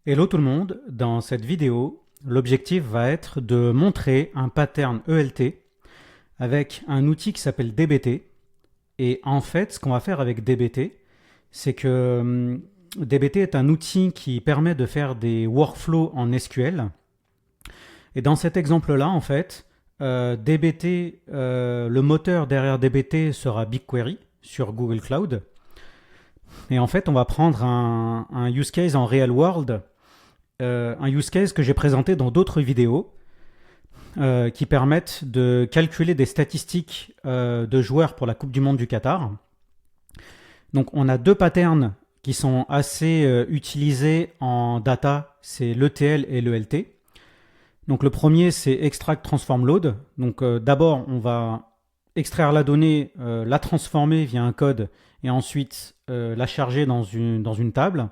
Hello tout le monde, dans cette vidéo, l'objectif va être de montrer un pattern ELT avec un outil qui s'appelle DBT. Et en fait, ce qu'on va faire avec DBT, c'est que DBT est un outil qui permet de faire des workflows en SQL. Et dans cet exemple-là, en fait, DBT, le moteur derrière DBT sera BigQuery sur Google Cloud. Et en fait, on va prendre un use case en real world, un use case que j'ai présenté dans d'autres vidéos qui permettent de calculer des statistiques de joueurs pour la Coupe du Monde du Qatar. Donc on a deux patterns qui sont assez utilisés en data, c'est l'ETL et l'ELT. Donc le premier c'est extract transform load. Donc d'abord on va extraire la donnée, la transformer via un code et ensuite la charger dans une table.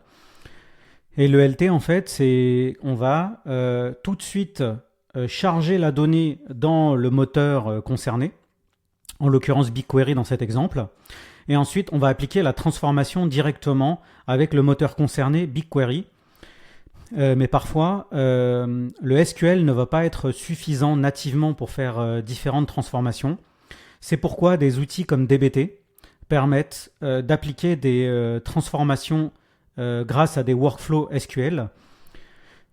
Et le LT, en fait, c'est on va tout de suite charger la donnée dans le moteur concerné, en l'occurrence BigQuery dans cet exemple. Et ensuite, on va appliquer la transformation directement avec le moteur concerné BigQuery. Mais parfois, le SQL ne va pas être suffisant nativement pour faire différentes transformations. C'est pourquoi des outils comme DBT permettent d'appliquer des transformations grâce à des workflows SQL.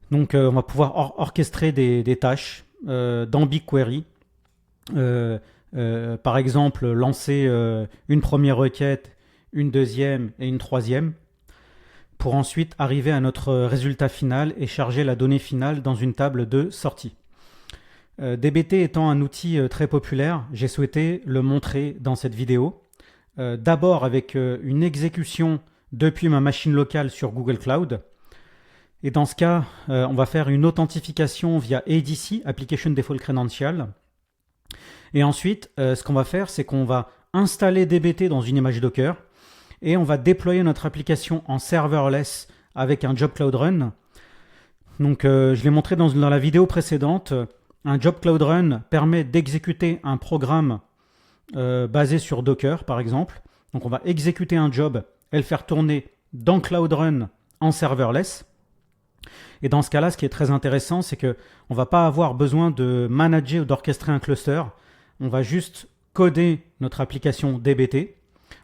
Donc on va pouvoir orchestrer des tâches dans BigQuery. Par exemple, lancer une première requête, une deuxième et une troisième, pour ensuite arriver à notre résultat final et charger la donnée finale dans une table de sortie. DBT étant un outil très populaire, j'ai souhaité le montrer dans cette vidéo. D'abord avec une exécution depuis ma machine locale sur Google Cloud. Et dans ce cas, on va faire une authentification via ADC, Application Default Credential. Et ensuite, ce qu'on va faire, c'est qu'on va installer DBT dans une image Docker et on va déployer notre application en serverless avec un Job Cloud Run. Donc, je l'ai montré dans la vidéo précédente. Un Job Cloud Run permet d'exécuter un programme basé sur Docker, par exemple. Donc, on va exécuter un job et le faire tourner dans Cloud Run en serverless. Et dans ce cas-là, ce qui est très intéressant, c'est qu'on ne va pas avoir besoin de manager ou d'orchestrer un cluster. On va juste coder notre application DBT,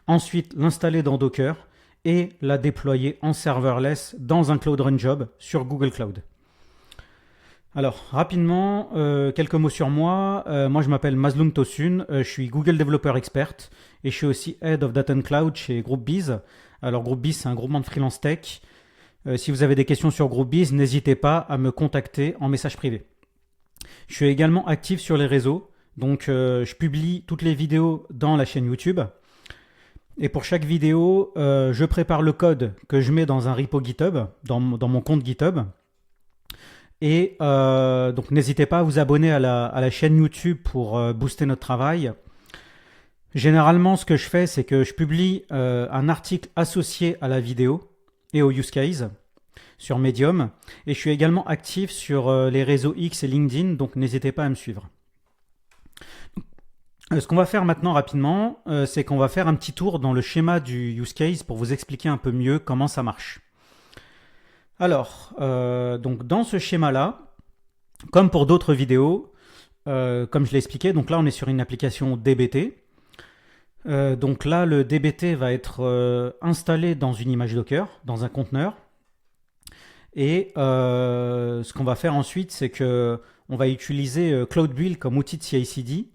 ensuite l'installer dans Docker et la déployer en serverless dans un Cloud Run job sur Google Cloud. Alors, rapidement, quelques mots sur moi. Moi, je m'appelle Mazloum Tosun, je suis Google Developer Expert et je suis aussi Head of Data and Cloud chez GroupBiz. Alors, GroupBiz, c'est un groupement de freelance tech. Si vous avez des questions sur GroupBiz, n'hésitez pas à me contacter en message privé. Je suis également actif sur les réseaux, donc je publie toutes les vidéos dans la chaîne YouTube. Et pour chaque vidéo, je prépare le code que je mets dans un repo GitHub, dans mon compte GitHub. Et donc n'hésitez pas à vous abonner à la chaîne YouTube pour booster notre travail. Généralement, ce que je fais, c'est que je publie un article associé à la vidéo et au use case sur Medium. Et je suis également actif sur les réseaux X et LinkedIn, donc n'hésitez pas à me suivre. Ce qu'on va faire maintenant rapidement, c'est qu'on va faire un petit tour dans le schéma du use case pour vous expliquer un peu mieux comment ça marche. Alors, donc dans ce schéma-là, comme pour d'autres vidéos, comme je l'ai expliqué, donc là on est sur une application DBT. Donc là, le DBT va être installé dans une image Docker, dans un conteneur. Et ce qu'on va faire ensuite, c'est que on va utiliser Cloud Build comme outil de CI/CD.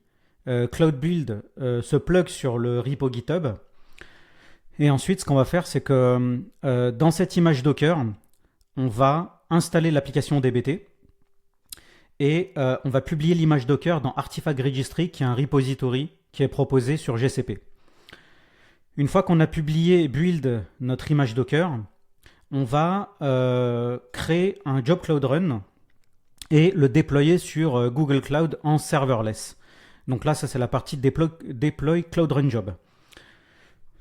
Cloud Build se plug sur le repo GitHub. Et ensuite, ce qu'on va faire, c'est que dans cette image Docker, on va installer l'application DBT et on va publier l'image Docker dans Artifact Registry, qui est un repository qui est proposé sur GCP. Une fois qu'on a publié et build notre image Docker, on va créer un Job Cloud Run et le déployer sur Google Cloud en serverless. Donc là, ça c'est la partie Deploy Cloud Run Job.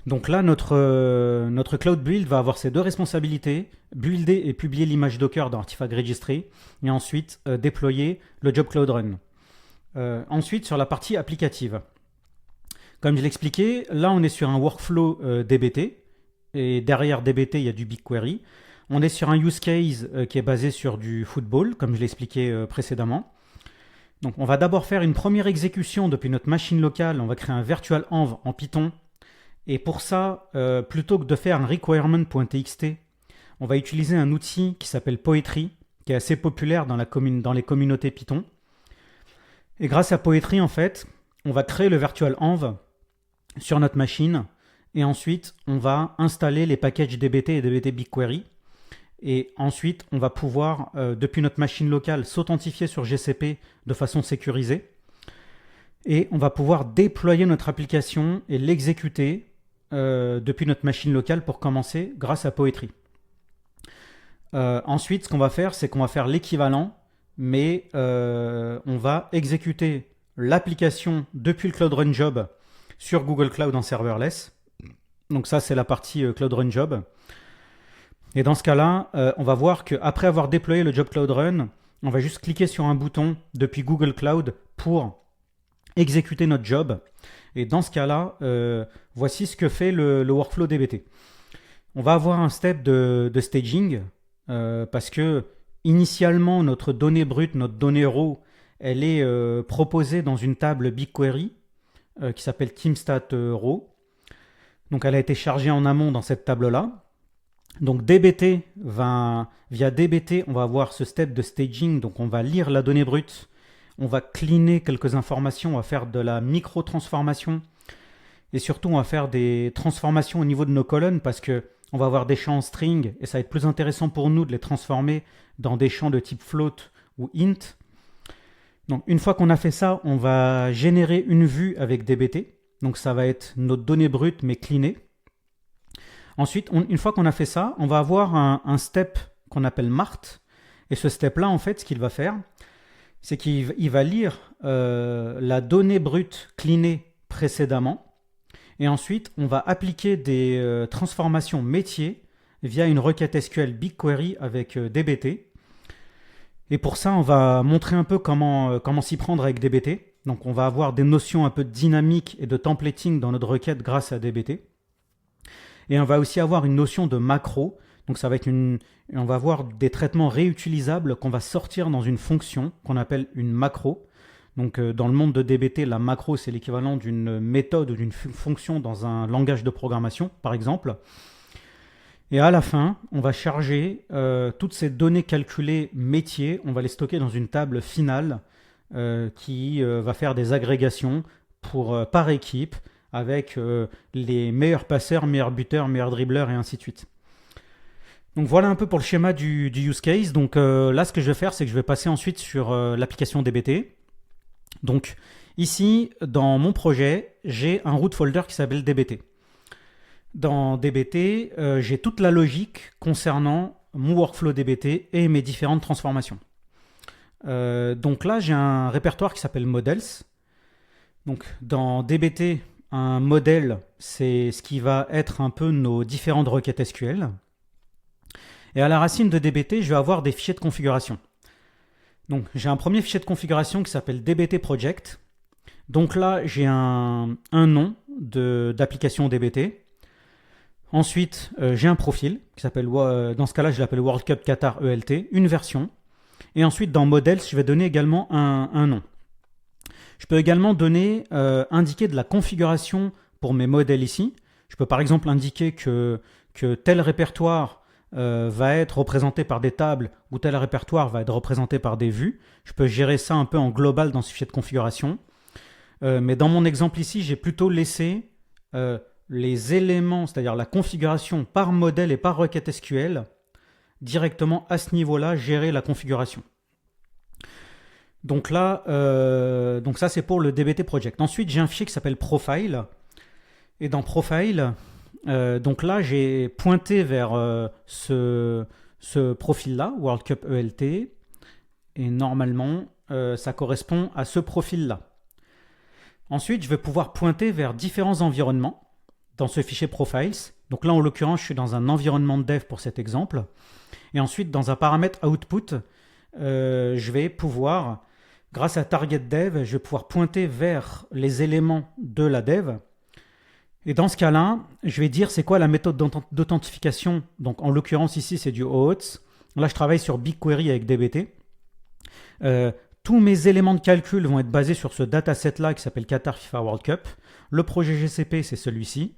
Donc là, notre Cloud Build va avoir ces deux responsabilités, builder et publier l'image Docker dans Artifact Registry, et ensuite déployer le Job Cloud Run. Ensuite, sur la partie applicative. Comme je l'expliquais, là on est sur un workflow DBT, et derrière DBT il y a du BigQuery. On est sur un use case qui est basé sur du football, comme je l'ai expliqué précédemment. Donc on va d'abord faire une première exécution depuis notre machine locale. On va créer un virtual env en Python. Et pour ça, plutôt que de faire un requirement.txt, on va utiliser un outil qui s'appelle Poetry, qui est assez populaire dans les communautés Python. Et grâce à Poetry, en fait, on va créer le virtual env sur notre machine. Et ensuite, on va installer les packages dbt et dbt BigQuery. Et ensuite, on va pouvoir, depuis notre machine locale, s'authentifier sur GCP de façon sécurisée. Et on va pouvoir déployer notre application et l'exécuter depuis notre machine locale pour commencer grâce à Poetry. Ensuite, ce qu'on va faire, c'est qu'on va faire l'équivalent, mais on va exécuter l'application depuis le Cloud Run Job sur Google Cloud en serverless. Donc ça, c'est la partie Cloud Run Job. Et dans ce cas-là, on va voir qu'après avoir déployé le job Cloud Run, on va juste cliquer sur un bouton depuis Google Cloud pour exécuter notre job. Et dans ce cas-là, voici ce que fait le workflow DBT. On va avoir un step de staging parce que initialement, notre donnée brute, notre donnée raw, elle est proposée dans une table BigQuery qui s'appelle TeamStat Raw. Donc elle a été chargée en amont dans cette table-là. Donc via DBT, on va avoir ce step de staging. Donc on va lire la donnée brute, on va cleaner quelques informations, on va faire de la micro-transformation. Et surtout, on va faire des transformations au niveau de nos colonnes parce qu'on va avoir des champs en string et ça va être plus intéressant pour nous de les transformer dans des champs de type float ou int. Donc une fois qu'on a fait ça, on va générer une vue avec DBT. Donc ça va être notre donnée brute mais cleanée. Ensuite, une fois qu'on a fait ça, on va avoir un step qu'on appelle Mart. Et ce step-là, en fait, ce qu'il va faire, c'est qu'il va lire la donnée brute cleanée précédemment. Et ensuite, on va appliquer des transformations métiers via une requête SQL BigQuery avec DBT. Et pour ça, on va montrer un peu comment s'y prendre avec DBT. Donc on va avoir des notions un peu de dynamique et de templating dans notre requête grâce à DBT. Et on va aussi avoir une notion de macro. Donc ça va être on va avoir des traitements réutilisables qu'on va sortir dans une fonction qu'on appelle une macro. Donc dans le monde de DBT, la macro c'est l'équivalent d'une méthode ou d'une fonction dans un langage de programmation, par exemple. Et à la fin, on va charger toutes ces données calculées métiers, on va les stocker dans une table finale qui va faire des agrégations par équipe avec les meilleurs passeurs, meilleurs buteurs, meilleurs dribbleurs et ainsi de suite. Donc voilà un peu pour le schéma du use case. Donc là, ce que je vais faire, c'est que je vais passer ensuite sur l'application DBT. Donc ici, dans mon projet, j'ai un root folder qui s'appelle DBT. Dans DBT, j'ai toute la logique concernant mon workflow DBT et mes différentes transformations. Donc là, j'ai un répertoire qui s'appelle Models. Donc dans DBT, un modèle, c'est ce qui va être un peu nos différentes requêtes SQL. Et à la racine de DBT, je vais avoir des fichiers de configuration. Donc j'ai un premier fichier de configuration qui s'appelle DBT Project. Donc là, j'ai un nom d'application DBT. Ensuite, j'ai un profil qui s'appelle, dans ce cas-là, je l'appelle World Cup Qatar ELT, une version. Et ensuite, dans Models, je vais donner également un nom. Je peux également indiquer de la configuration pour mes modèles ici. Je peux par exemple indiquer que tel répertoire va être représenté par des tables ou tel répertoire va être représenté par des vues. Je peux gérer ça un peu en global dans ce fichier de configuration. Mais dans mon exemple ici, j'ai plutôt laissé les éléments, c'est-à-dire la configuration par modèle et par requête SQL, directement à ce niveau-là, gérer la configuration. Donc là, donc ça c'est pour le DBT Project. Ensuite, j'ai un fichier qui s'appelle Profile. Et dans Profile, donc là, j'ai pointé vers ce profil-là, World Cup ELT. Et normalement, ça correspond à ce profil-là. Ensuite, je vais pouvoir pointer vers différents environnements dans ce fichier Profiles. Donc là, en l'occurrence, je suis dans un environnement de dev pour cet exemple. Et ensuite, dans un paramètre Output, je vais pouvoir, grâce à Target Dev, je vais pouvoir pointer vers les éléments de la dev. Et dans ce cas-là, je vais dire c'est quoi la méthode d'authentification. Donc en l'occurrence ici, c'est du OAuth. Là, je travaille sur BigQuery avec DBT. Euh, Tous mes éléments de calcul vont être basés sur ce dataset-là qui s'appelle Qatar FIFA World Cup. Le projet GCP, c'est celui-ci.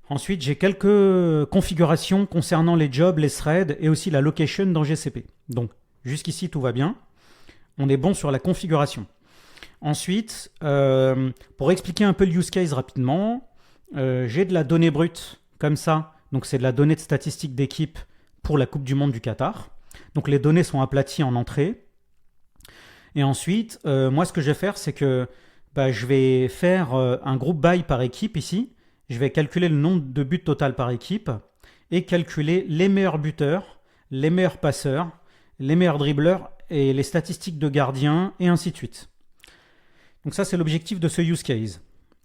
Ensuite, j'ai quelques configurations concernant les jobs, les threads et aussi la location dans GCP. Donc, jusqu'ici, tout va bien. On est bon sur la configuration. Ensuite, pour expliquer un peu le use case rapidement, j'ai de la donnée brute comme ça. Donc, c'est de la donnée de statistiques d'équipe pour la Coupe du Monde du Qatar. Donc, les données sont aplaties en entrée. Et ensuite, moi, ce que je vais faire, c'est que je vais faire un groupe by par équipe ici. Je vais calculer le nombre de buts total par équipe et calculer les meilleurs buteurs, les meilleurs passeurs, les meilleurs dribbleurs et les statistiques de gardiens et ainsi de suite. Donc ça, c'est l'objectif de ce use case.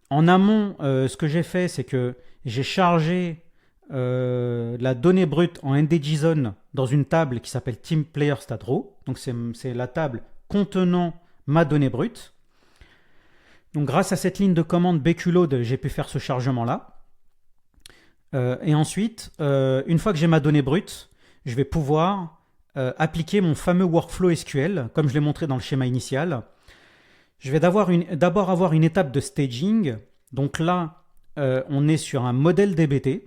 En amont, ce que j'ai fait, c'est que j'ai chargé la donnée brute en NDJSON dans une table qui s'appelle Team Player Stat Row. Donc c'est la table contenant ma donnée brute. Donc grâce à cette ligne de commande bqload, j'ai pu faire ce chargement-là. Et ensuite, une fois que j'ai ma donnée brute, je vais pouvoir appliquer mon fameux workflow SQL, comme je l'ai montré dans le schéma initial. Je vais d'abord avoir une étape de staging. Donc là, on est sur un modèle DBT.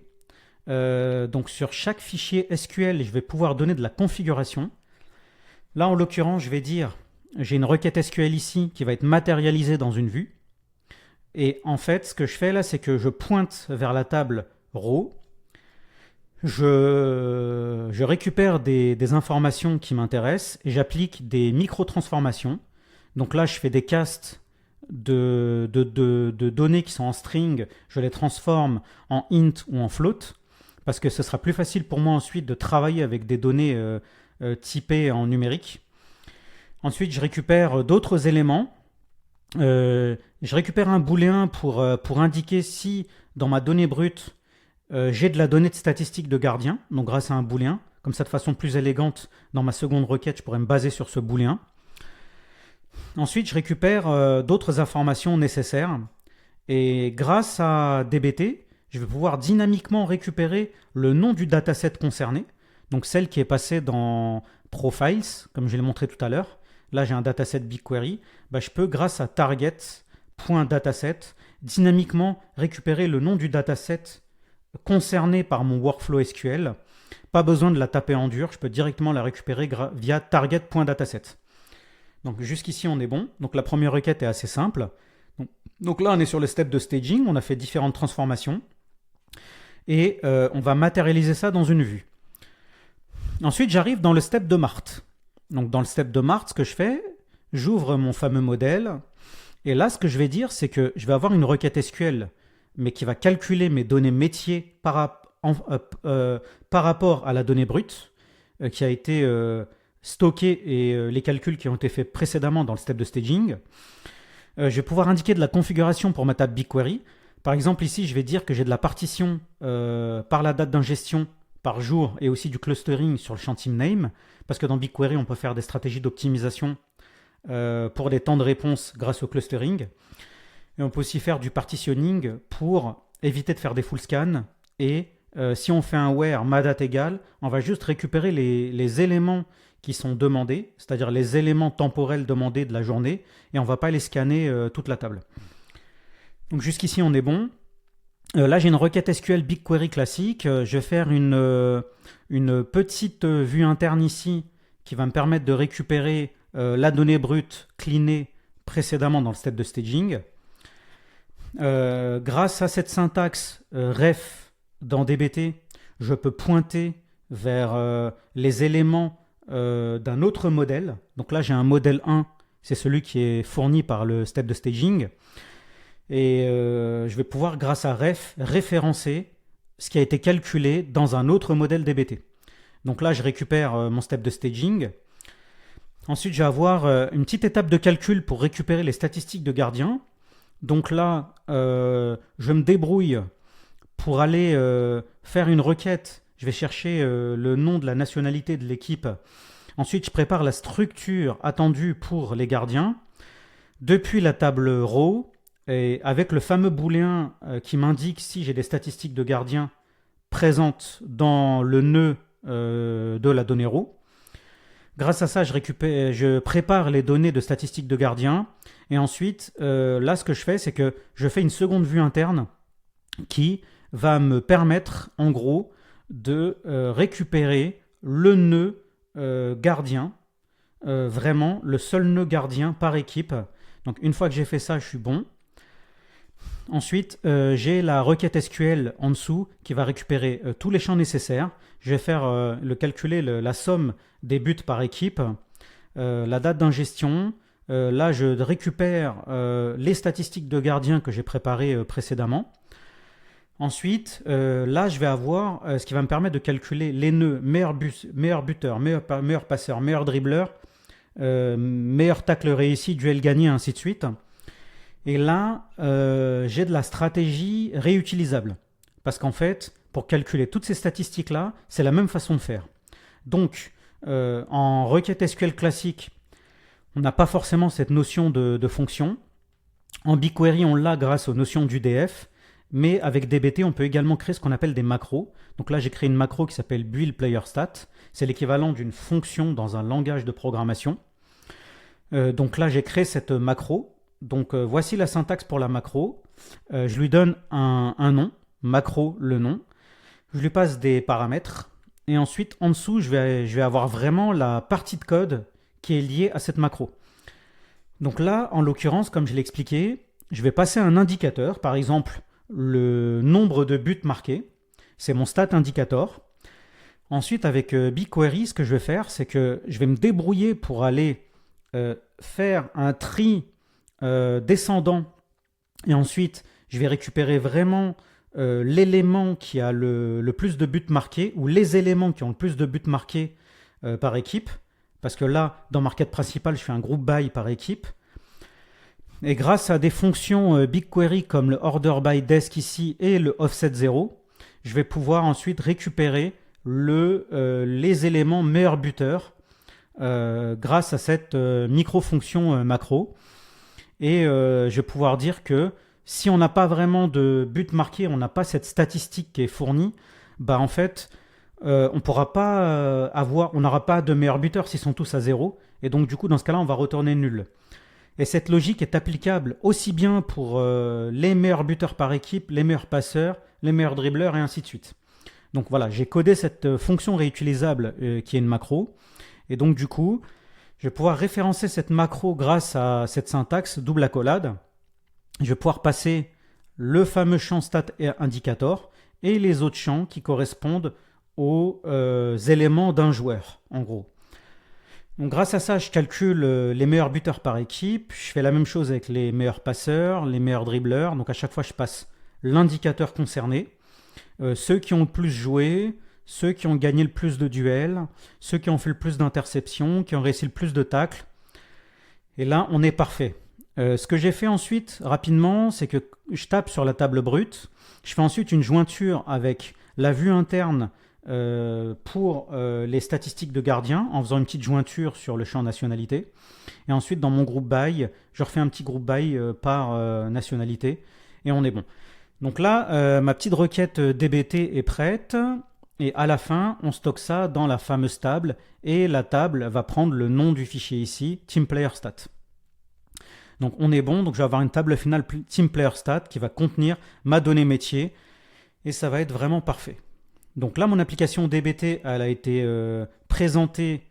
Donc sur chaque fichier SQL, je vais pouvoir donner de la configuration. Là, en l'occurrence, je vais dire, j'ai une requête SQL ici qui va être matérialisée dans une vue. Et en fait, ce que je fais là, c'est que je pointe vers la table row. Je récupère des informations qui m'intéressent et j'applique des micro-transformations. Donc là, je fais des castes de données qui sont en string. Je les transforme en int ou en float parce que ce sera plus facile pour moi ensuite de travailler avec des données typées en numérique. Ensuite, je récupère d'autres éléments. Je récupère un booléen pour indiquer si dans ma donnée brute j'ai de la donnée de statistique de gardien, donc grâce à un booléen. Comme ça, de façon plus élégante, dans ma seconde requête, je pourrais me baser sur ce booléen. Ensuite, je récupère d'autres informations nécessaires. Et grâce à DBT, je vais pouvoir dynamiquement récupérer le nom du dataset concerné, donc celle qui est passée dans Profiles, comme je l'ai montré tout à l'heure. Là, j'ai un dataset BigQuery. Je peux, grâce à target.dataset, dynamiquement récupérer le nom du dataset concerné par mon workflow SQL. Pas besoin de la taper en dur, je peux directement la récupérer via target.dataset. Donc jusqu'ici, on est bon. Donc la première requête est assez simple. Donc là, on est sur le step de staging. On a fait différentes transformations. Et on va matérialiser ça dans une vue. Ensuite, j'arrive dans le step de Mart. Donc dans le step de Mart, ce que je fais, j'ouvre mon fameux modèle. Et là, ce que je vais dire, c'est que je vais avoir une requête SQL, mais qui va calculer mes données métiers par rapport à la donnée brute qui a été stockée et les calculs qui ont été faits précédemment dans le step de staging. Je vais pouvoir indiquer de la configuration pour ma table BigQuery. Par exemple, ici, je vais dire que j'ai de la partition par la date d'ingestion par jour et aussi du clustering sur le champ TeamName, parce que dans BigQuery, on peut faire des stratégies d'optimisation pour des temps de réponse grâce au clustering. Et on peut aussi faire du partitioning pour éviter de faire des full scans. Et si on fait un where madate égale, on va juste récupérer les éléments qui sont demandés, c'est-à-dire les éléments temporels demandés de la journée, et on ne va pas les scanner toute la table. Donc jusqu'ici, on est bon. Là, j'ai une requête SQL BigQuery classique. Je vais faire une petite vue interne ici qui va me permettre de récupérer la donnée brute cleanée précédemment dans le step de staging. Grâce à cette syntaxe ref dans DBT, je peux pointer vers les éléments d'un autre modèle. Donc là, j'ai un modèle 1, c'est celui qui est fourni par le step de staging. Et je vais pouvoir, grâce à ref, référencer ce qui a été calculé dans un autre modèle DBT. Donc là, je récupère mon step de staging. Ensuite, je vais avoir une petite étape de calcul pour récupérer les statistiques de gardien. Donc là, je me débrouille pour aller faire une requête. Je vais chercher le nom de la nationalité de l'équipe. Ensuite, je prépare la structure attendue pour les gardiens. Depuis la table row, Et avec le fameux booléen qui m'indique si j'ai des statistiques de gardien présentes dans le nœud de la donnée row. Grâce à ça, je prépare les données de statistiques de gardien. Et ensuite, là, ce que je fais, c'est que je fais une seconde vue interne qui va me permettre, en gros, de récupérer le nœud gardien, vraiment le seul nœud gardien par équipe. Donc, une fois que j'ai fait ça, je suis bon. Ensuite, j'ai la requête SQL en dessous qui va récupérer tous les champs nécessaires. Je vais faire calculer la somme des buts par équipe, la date d'ingestion. Là, je récupère les statistiques de gardien que j'ai préparées précédemment. Ensuite, là, je vais avoir ce qui va me permettre de calculer les nœuds meilleur buteur, meilleur passeur, meilleur dribbleur, meilleur tacle réussi, duel gagné, ainsi de suite. Et là, j'ai de la stratégie réutilisable. Parce qu'en fait, pour calculer toutes ces statistiques-là, c'est la même façon de faire. Donc, en requête SQL classique, on n'a pas forcément cette notion de fonction. En BigQuery, on l'a grâce aux notions d'UDF. Mais avec DBT, on peut également créer ce qu'on appelle des macros. Donc là, j'ai créé une macro qui s'appelle buildPlayerStat. C'est l'équivalent d'une fonction dans un langage de programmation. Donc là, j'ai créé cette macro. Donc voici la syntaxe pour la macro. Je lui donne un nom, macro le nom. Je lui passe des paramètres. Et ensuite, en dessous, je vais avoir vraiment la partie de code qui est liée à cette macro. Donc là, en l'occurrence, comme je l'ai expliqué, je vais passer un indicateur. Par exemple, le nombre de buts marqués. C'est mon stat indicator. Ensuite, avec BigQuery, ce que je vais faire, c'est que je vais me débrouiller pour aller faire un tri descendant, et ensuite je vais récupérer vraiment l'élément qui a le plus de buts marqués, ou les éléments qui ont le plus de buts marqués par équipe, parce que là dans ma requête principale je fais un group by par équipe, et grâce à des fonctions BigQuery comme le order by desk ici et le offset 0, je vais pouvoir ensuite récupérer les éléments meilleurs buteurs grâce à cette micro-fonction macro. Et je vais pouvoir dire que si on n'a pas vraiment de but marqué, on n'a pas cette statistique qui est fournie, bah en fait, on pourra pas on n'aura pas de meilleurs buteurs s'ils sont tous à 0. Et donc du coup, dans ce cas-là, on va retourner nul. Et cette logique est applicable aussi bien pour les meilleurs buteurs par équipe, les meilleurs passeurs, les meilleurs dribbleurs et ainsi de suite. Donc voilà, j'ai codé cette fonction réutilisable qui est une macro. Et donc du coup, je vais pouvoir référencer cette macro grâce à cette syntaxe double accolade. Je vais pouvoir passer le fameux champ stat indicator et les autres champs qui correspondent aux éléments d'un joueur, en gros. Donc grâce à ça, je calcule les meilleurs buteurs par équipe. Je fais la même chose avec les meilleurs passeurs, les meilleurs dribbleurs. Donc à chaque fois, je passe l'indicateur concerné. Ceux qui ont le plus joué, ceux qui ont gagné le plus de duels, ceux qui ont fait le plus d'interceptions, qui ont réussi le plus de tacles. Et là, on est parfait. Ce que j'ai fait ensuite, rapidement, c'est que je tape sur la table brute. Je fais ensuite une jointure avec la vue interne pour les statistiques de gardien, en faisant une petite jointure sur le champ nationalité. Et ensuite, dans mon groupe by, je refais un petit groupe by par nationalité. Et on est bon. Donc là, ma petite requête DBT est prête. Et à la fin, on stocke ça dans la fameuse table. Et la table va prendre le nom du fichier ici, TeamPlayerStat. Donc on est bon. Donc je vais avoir une table finale TeamPlayerStat qui va contenir ma donnée métier. Et ça va être vraiment parfait. Donc là, mon application DBT, elle a été présentée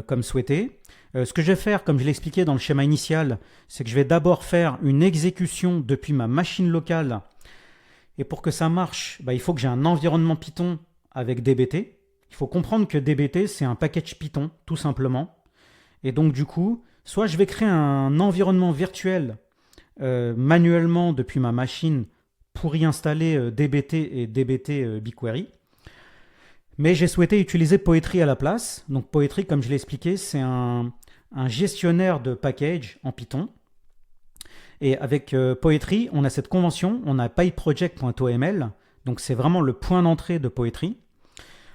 comme souhaité. Ce que je vais faire, comme je l'ai expliqué dans le schéma initial, c'est que je vais d'abord faire une exécution depuis ma machine locale. Et pour que ça marche, il faut que j'ai un environnement Python avec DBT. Il faut comprendre que DBT, c'est un package Python, tout simplement. Et donc, du coup, soit je vais créer un environnement virtuel manuellement depuis ma machine pour y installer DBT et DBT BigQuery. Mais j'ai souhaité utiliser Poetry à la place. Donc Poetry, comme je l'ai expliqué, c'est un gestionnaire de package en Python. Et avec Poetry, on a cette convention, on a pyproject.oml. Donc c'est vraiment le point d'entrée de Poetry.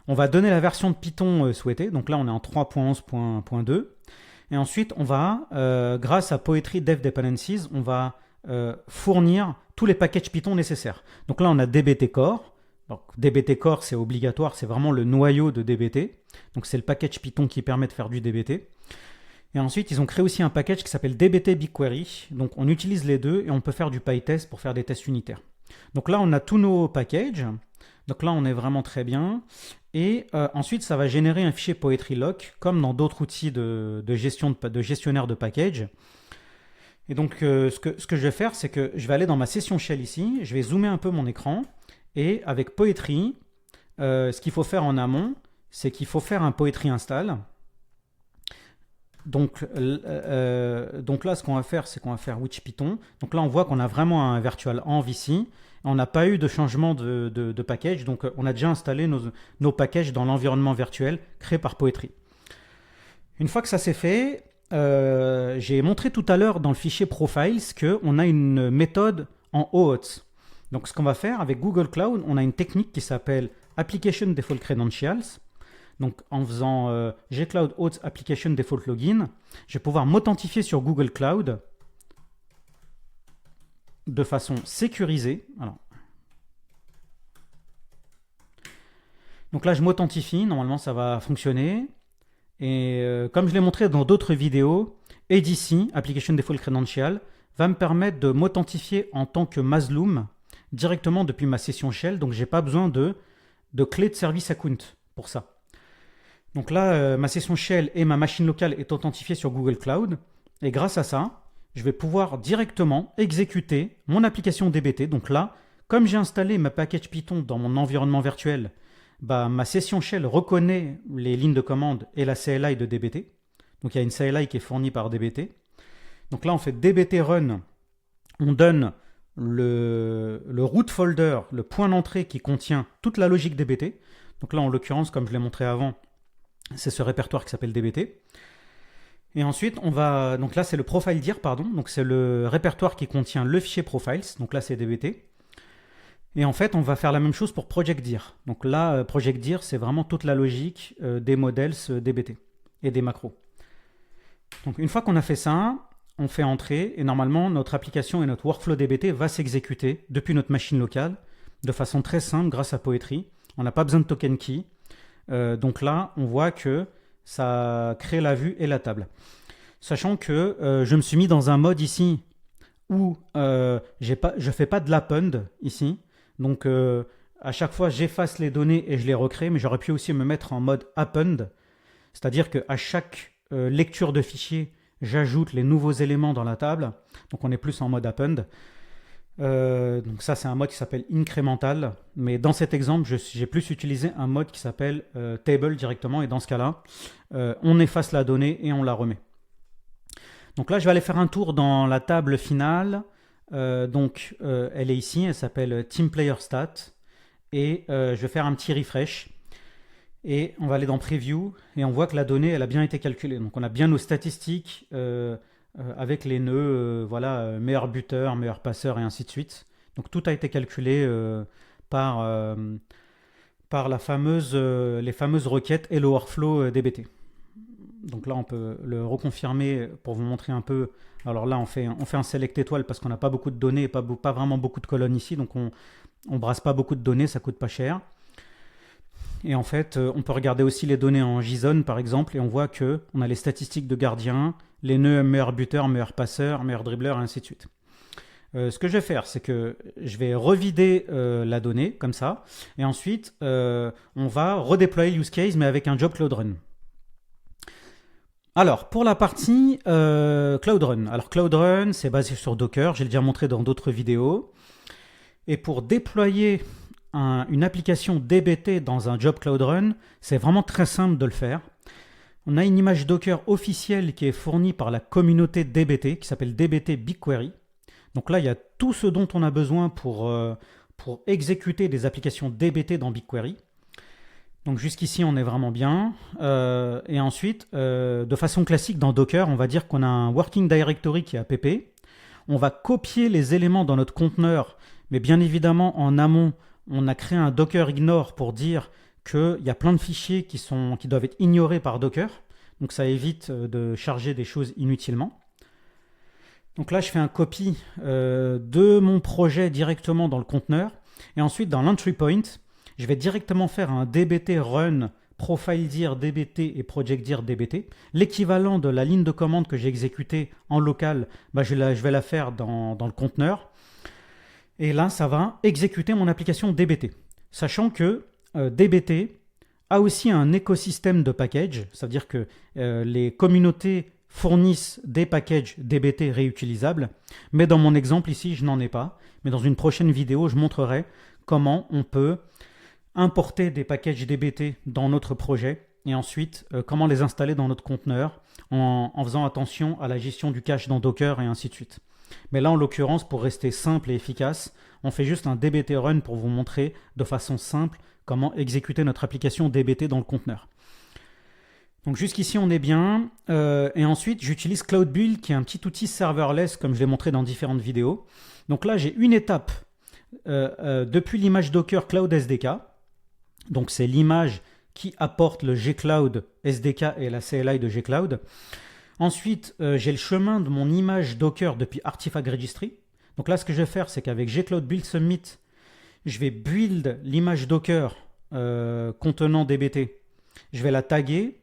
On va donner la version de Python souhaitée. Donc là, on est en 3.11.2. Et ensuite, on va, grâce à Poetry Dev Dependencies, on va fournir tous les packages Python nécessaires. Donc là, on a dbt core. Donc, dbt core, c'est obligatoire, c'est vraiment le noyau de dbt. Donc c'est le package Python qui permet de faire du dbt. Et ensuite, ils ont créé aussi un package qui s'appelle dbt BigQuery. Donc on utilise les deux et on peut faire du PyTest pour faire des tests unitaires. Donc là, on a tous nos packages. Donc là, on est vraiment très bien. Et ensuite, ça va générer un fichier poetry.lock, comme dans d'autres outils de gestionnaire de package. Et donc, ce que je vais faire, c'est que je vais aller dans ma session shell ici, je vais zoomer un peu mon écran, et avec Poetry, ce qu'il faut faire en amont, c'est qu'il faut faire un Poetry install. Donc là, ce qu'on va faire, c'est qu'on va faire which Python. Donc là, on voit qu'on a vraiment un virtual env ici. On n'a pas eu de changement de package, donc on a déjà installé nos packages dans l'environnement virtuel créé par Poetry. Une fois que ça c'est fait, j'ai montré tout à l'heure dans le fichier profiles qu'on a une méthode en OAuth. Donc ce qu'on va faire avec Google Cloud, on a une technique qui s'appelle Application Default Credentials. Donc en faisant gcloud auth application default login, je vais pouvoir m'authentifier sur Google Cloud de façon sécurisée. Alors, donc là, je m'authentifie. Normalement, ça va fonctionner. Et comme je l'ai montré dans d'autres vidéos, ADC, Application Default Credential, va me permettre de m'authentifier en tant que Mazloom directement depuis ma session shell. Donc, je n'ai pas besoin de clé de service account pour ça. Donc là, ma session shell et ma machine locale est authentifiée sur Google Cloud. Et grâce à ça, je vais pouvoir directement exécuter mon application DBT. Donc là, comme j'ai installé ma package Python dans mon environnement virtuel, ma session shell reconnaît les lignes de commande et la CLI de DBT. Donc il y a une CLI qui est fournie par DBT. Donc là, on fait DBT run. On donne le root folder, le point d'entrée qui contient toute la logique DBT. Donc là, en l'occurrence, comme je l'ai montré avant, c'est ce répertoire qui s'appelle DBT. Et ensuite, on va... Donc là, c'est le profile dir, pardon. Donc c'est le répertoire qui contient le fichier profiles. Donc là, c'est DBT. Et en fait, on va faire la même chose pour project dir. Donc là, project dir, c'est vraiment toute la logique des modèles DBT et des macros. Donc une fois qu'on a fait ça, on fait entrer et normalement, notre application et notre workflow DBT va s'exécuter depuis notre machine locale de façon très simple grâce à Poetry. On n'a pas besoin de token key. Donc là, on voit que ça crée la vue et la table. Sachant que je me suis mis dans un mode ici où je ne fais pas de l'append ici. Donc à chaque fois, j'efface les données et je les recrée, mais j'aurais pu aussi me mettre en mode append. C'est-à-dire qu'à chaque lecture de fichier, j'ajoute les nouveaux éléments dans la table. Donc on est plus en mode append. Donc ça, c'est un mode qui s'appelle incremental. Mais dans cet exemple, j'ai plus utilisé un mode qui s'appelle table directement. Et dans ce cas-là, on efface la donnée et on la remet. Donc là, je vais aller faire un tour dans la table finale. Elle est ici, elle s'appelle Team Player Stat. Et je vais faire un petit refresh. Et on va aller dans Preview. Et on voit que la donnée, elle a bien été calculée. Donc on a bien nos statistiques avec les nœuds, meilleur buteur, meilleur passeur et ainsi de suite. Donc tout a été calculé par les fameuses requêtes et le workflow DBT. Donc là, on peut le reconfirmer pour vous montrer un peu. Alors là, on fait un select étoile parce qu'on n'a pas beaucoup de données et pas vraiment beaucoup de colonnes ici. Donc on brasse pas beaucoup de données, ça coûte pas cher. Et en fait, on peut regarder aussi les données en JSON par exemple et on voit qu'on a les statistiques de gardien, les nœuds meilleur buteur, meilleur passeur, meilleur dribbleur et ainsi de suite. Ce que je vais faire, c'est que je vais revider la donnée comme ça et ensuite on va redéployer le use case mais avec un job Cloud Run. Alors, pour la partie Cloud Run. Alors, Cloud Run, c'est basé sur Docker. J'ai déjà montré dans d'autres vidéos. Et pour déployer une application DBT dans un job Cloud Run, c'est vraiment très simple de le faire. On a une image Docker officielle qui est fournie par la communauté DBT, qui s'appelle DBT BigQuery. Donc là, il y a tout ce dont on a besoin pour exécuter des applications DBT dans BigQuery. Donc jusqu'ici, on est vraiment bien. Et ensuite, de façon classique dans Docker, on va dire qu'on a un working directory qui est app. On va copier les éléments dans notre conteneur, mais bien évidemment, en amont, on a créé un Docker ignore pour dire qu'il y a plein de fichiers qui doivent être ignorés par Docker. Donc ça évite de charger des choses inutilement. Donc là, je fais un copy de mon projet directement dans le conteneur. Et ensuite, dans l'entry point, je vais directement faire un dbt run profile-dir dbt et project-dir dbt. L'équivalent de la ligne de commande que j'ai exécutée en local, bah, je vais la faire dans le conteneur. Et là, ça va exécuter mon application dbt. Sachant que dbt a aussi un écosystème de packages. Ça veut dire que les communautés fournissent des packages dbt réutilisables. Mais dans mon exemple ici, je n'en ai pas. Mais dans une prochaine vidéo, je montrerai comment on peut importer des packages dbt dans notre projet et ensuite comment les installer dans notre conteneur en faisant attention à la gestion du cache dans Docker et ainsi de suite. Mais là, en l'occurrence, pour rester simple et efficace, on fait juste un dbt run pour vous montrer de façon simple comment exécuter notre application dbt dans le conteneur. Donc jusqu'ici, on est bien. Et ensuite, j'utilise Cloud Build, qui est un petit outil serverless, comme je l'ai montré dans différentes vidéos. Donc là, j'ai une étape depuis l'image Docker Cloud SDK. Donc c'est l'image qui apporte le gcloud SDK et la CLI de gcloud. Ensuite, j'ai le chemin de mon image Docker depuis Artifact Registry. Donc là, ce que je vais faire, c'est qu'avec gcloud build submit, je vais build l'image Docker contenant dbt. Je vais la taguer.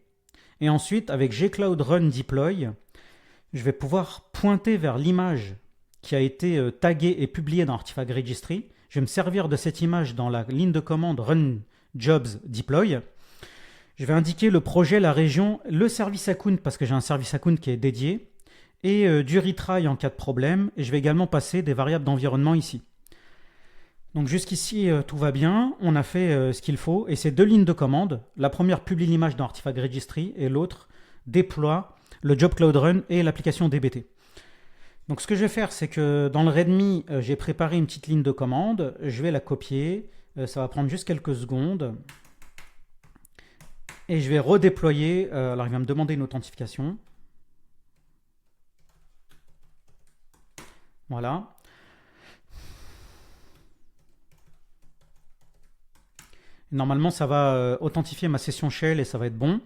Et ensuite, avec gcloud run deploy, je vais pouvoir pointer vers l'image qui a été taguée et publiée dans Artifact Registry. Je vais me servir de cette image dans la ligne de commande run jobs deploy. Je vais indiquer le projet, la région, le service account parce que j'ai un service account qui est dédié et du retry en cas de problème. Et je vais également passer des variables d'environnement ici. Donc jusqu'ici, tout va bien. On a fait ce qu'il faut et c'est deux lignes de commande. La première publie l'image dans Artifact Registry et l'autre déploie le job cloud run et l'application dbt. Donc ce que je vais faire, c'est que dans le README, j'ai préparé une petite ligne de commande. Je vais la copier. Ça va prendre juste quelques secondes. Et je vais redéployer. Alors il va me demander une authentification. Voilà. Normalement, ça va authentifier ma session shell et ça va être bon.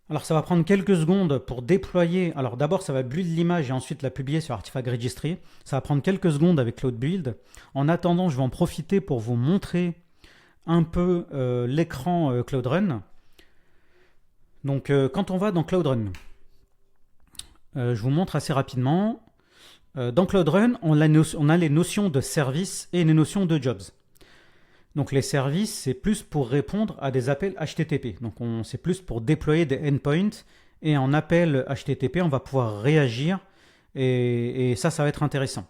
Alors ça va prendre quelques secondes pour déployer. Alors d'abord, ça va build l'image et ensuite la publier sur Artifact Registry. Ça va prendre quelques secondes avec Cloud Build. En attendant, je vais en profiter pour vous montrer un peu l'écran Cloud Run. Donc quand on va dans Cloud Run, je vous montre assez rapidement. Dans Cloud Run, on a les notions de service et les notions de jobs. Donc les services, c'est plus pour répondre à des appels HTTP. Donc c'est plus pour déployer des endpoints. Et en appel HTTP, on va pouvoir réagir. Et ça va être intéressant.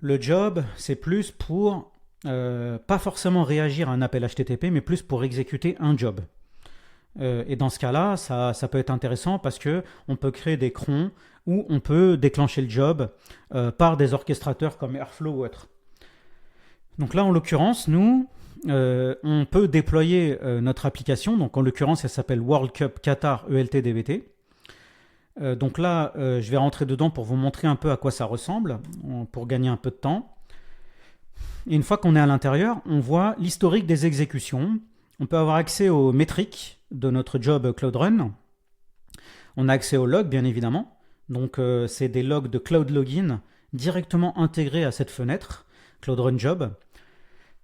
Le job, c'est plus pour, pas forcément réagir à un appel HTTP, mais plus pour exécuter un job. Et dans ce cas-là, ça peut être intéressant parce qu'on peut créer des crons ou on peut déclencher le job par des orchestrateurs comme Airflow ou autre. Donc là, en l'occurrence, nous, on peut déployer notre application. Donc en l'occurrence, elle s'appelle World Cup Qatar ELT-DBT. Donc là, je vais rentrer dedans pour vous montrer un peu à quoi ça ressemble, pour gagner un peu de temps. Et une fois qu'on est à l'intérieur, on voit l'historique des exécutions. On peut avoir accès aux métriques de notre job Cloud Run. On a accès aux logs, bien évidemment. Donc c'est des logs de Cloud Login directement intégrés à cette fenêtre, Cloud Run Job.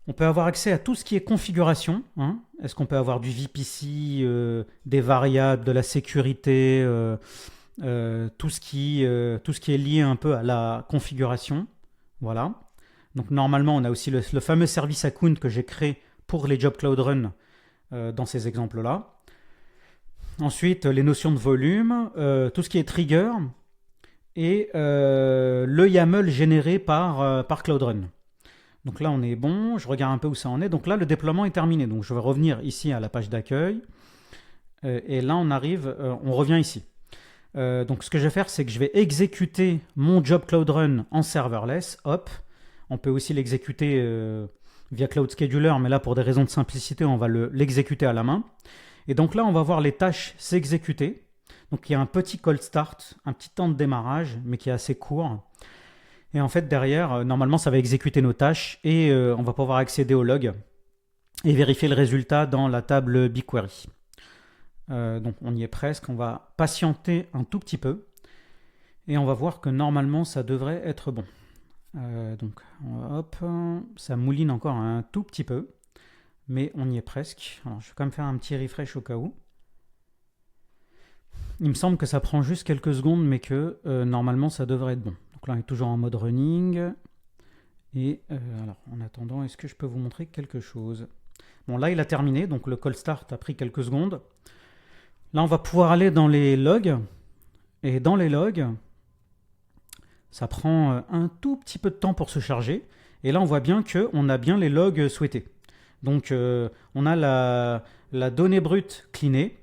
On peut avoir accès à tout ce qui est configuration. Est-ce qu'on peut avoir du VPC, des variables, de la sécurité, tout ce qui est lié un peu à la configuration. Voilà. Donc normalement, on a aussi le fameux service account que j'ai créé pour les jobs Cloud Run dans ces exemples-là. Ensuite, les notions de volume, tout ce qui est trigger et le YAML généré par Cloud Run. Donc là, on est bon. Je regarde un peu où ça en est. Donc là, le déploiement est terminé. Donc je vais revenir ici à la page d'accueil. Et là, on revient ici. Donc ce que je vais faire, c'est que je vais exécuter mon job Cloud Run en serverless. Hop. On peut aussi l'exécuter via Cloud Scheduler, mais là, pour des raisons de simplicité, on va l'exécuter à la main. Et donc là, on va voir les tâches s'exécuter. Donc il y a un petit cold start, un petit temps de démarrage, mais qui est assez court. Et en fait, derrière, normalement, ça va exécuter nos tâches et on va pouvoir accéder au log et vérifier le résultat dans la table BigQuery. Donc, on y est presque. On va patienter un tout petit peu. Et on va voir que normalement ça devrait être bon. Donc hop, ça mouline encore un tout petit peu, mais on y est presque. Alors, je vais quand même faire un petit refresh au cas où. Il me semble que ça prend juste quelques secondes, mais que normalement ça devrait être bon. Donc là on est toujours en mode running. Et alors en attendant, est-ce que je peux vous montrer quelque chose? Bon, là il a terminé, donc le call start a pris quelques secondes. Là on va pouvoir aller dans les logs. Et dans les logs, ça prend un tout petit peu de temps pour se charger. Et là on voit bien qu'on a bien les logs souhaités. Donc on a la donnée brute cleanée.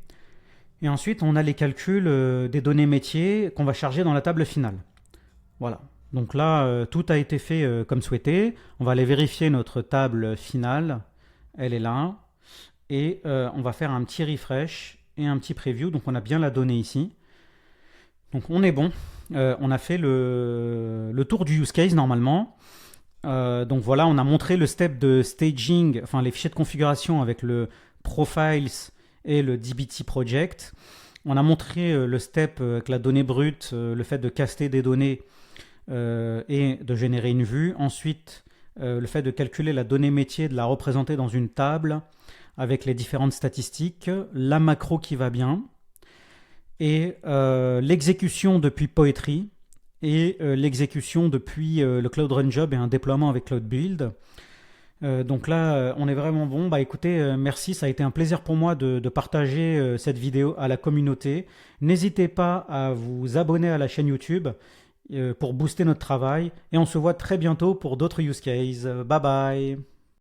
Et ensuite, on a les calculs des données métiers qu'on va charger dans la table finale. Voilà. Donc là, tout a été fait comme souhaité. On va aller vérifier notre table finale. Elle est là. Et on va faire un petit refresh et un petit preview. Donc on a bien la donnée ici. Donc on est bon. On a fait le tour du use case normalement. Donc voilà, on a montré le step de staging, enfin les fichiers de configuration avec le profiles et le DBT project. On a montré le step avec la donnée brute, le fait de caster des données et de générer une vue. Ensuite, le fait de calculer la donnée métier, de la représenter dans une table avec les différentes statistiques, la macro qui va bien, et l'exécution depuis Poetry, et l'exécution depuis le Cloud Run Job et un déploiement avec Cloud Build. Donc là, on est vraiment bon. Bah écoutez, merci, ça a été un plaisir pour moi de partager cette vidéo à la communauté. N'hésitez pas à vous abonner à la chaîne YouTube pour booster notre travail. Et on se voit très bientôt pour d'autres use cases. Bye bye.